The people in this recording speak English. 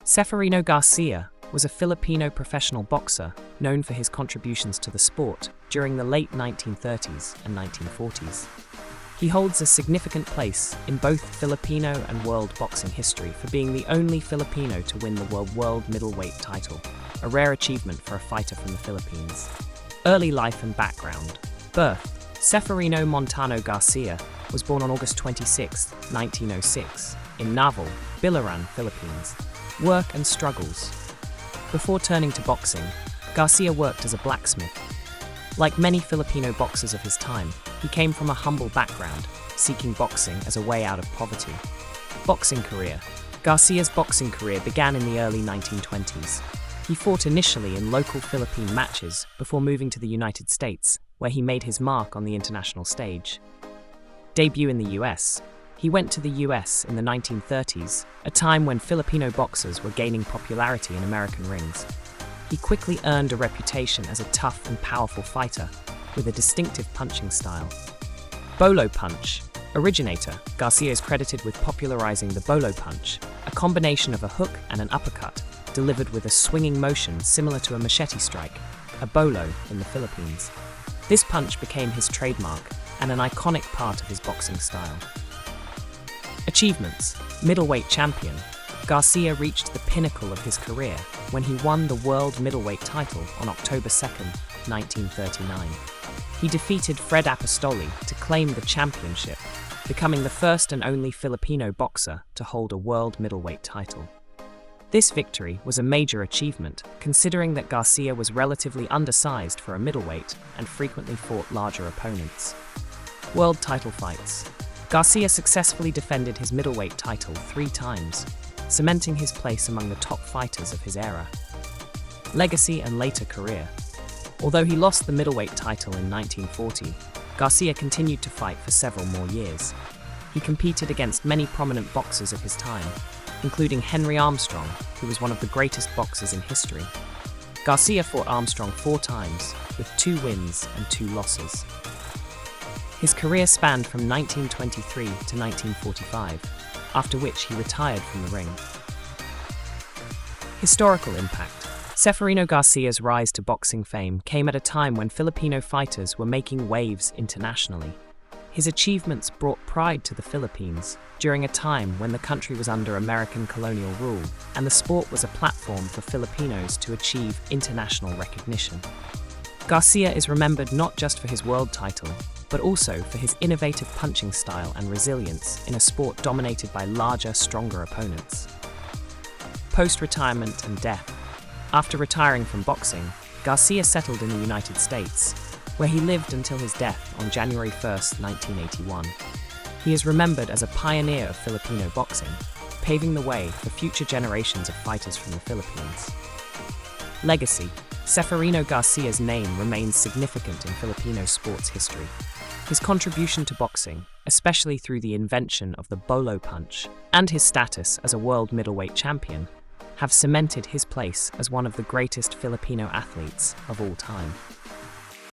Seferino Garcia was a Filipino professional boxer known for his contributions to the sport during the late 1930s and 1940s. He holds a significant place in both Filipino and world boxing history for being the only Filipino to win the world middleweight title, a rare achievement for a fighter from the Philippines. Early life and background. Birth. Seferino Montano Garcia was born on August 26, 1906, in Naval, Biliran, Philippines. Work and struggles. Before turning to boxing, Garcia worked as a blacksmith. Like many Filipino boxers of his time, he came from a humble background, seeking boxing as a way out of poverty. Boxing career. Garcia's boxing career began in the early 1920s. He fought initially in local Philippine matches before moving to the United States, where he made his mark on the international stage. Debut in the US. He went to the US in the 1930s, a time when Filipino boxers were gaining popularity in American rings. He quickly earned a reputation as a tough and powerful fighter, with a distinctive punching style. Bolo punch. Originator, Garcia is credited with popularizing the bolo punch, a combination of a hook and an uppercut, delivered with a swinging motion similar to a machete strike, a bolo in the Philippines. This punch became his trademark and an iconic part of his boxing style. Achievements. Middleweight champion. Garcia reached the pinnacle of his career when he won the world middleweight title on October 2, 1939. He defeated Fred Apostoli to claim the championship, becoming the first and only Filipino boxer to hold a world middleweight title. This victory was a major achievement, considering that Garcia was relatively undersized for a middleweight and frequently fought larger opponents. World title fights. Garcia successfully defended his middleweight title 3 times, cementing his place among the top fighters of his era. Legacy and later career. Although he lost the middleweight title in 1940, Garcia continued to fight for several more years. He competed against many prominent boxers of his time, including Henry Armstrong, who was one of the greatest boxers in history. Garcia fought Armstrong 4 times, with 2 wins and 2 losses. His career spanned from 1923 to 1945, after which he retired from the ring. Historical impact. Seferino Garcia's rise to boxing fame came at a time when Filipino fighters were making waves internationally. His achievements brought pride to the Philippines during a time when the country was under American colonial rule, and the sport was a platform for Filipinos to achieve international recognition. Garcia is remembered not just for his world title, but also for his innovative punching style and resilience in a sport dominated by larger, stronger opponents. Post-retirement and death. After retiring from boxing, Garcia settled in the United States, where he lived until his death on January 1, 1981. He is remembered as a pioneer of Filipino boxing, paving the way for future generations of fighters from the Philippines. Legacy. Seferino Garcia's name remains significant in Filipino sports history. His contribution to boxing, especially through the invention of the bolo punch, and his status as a world middleweight champion, have cemented his place as one of the greatest Filipino athletes of all time.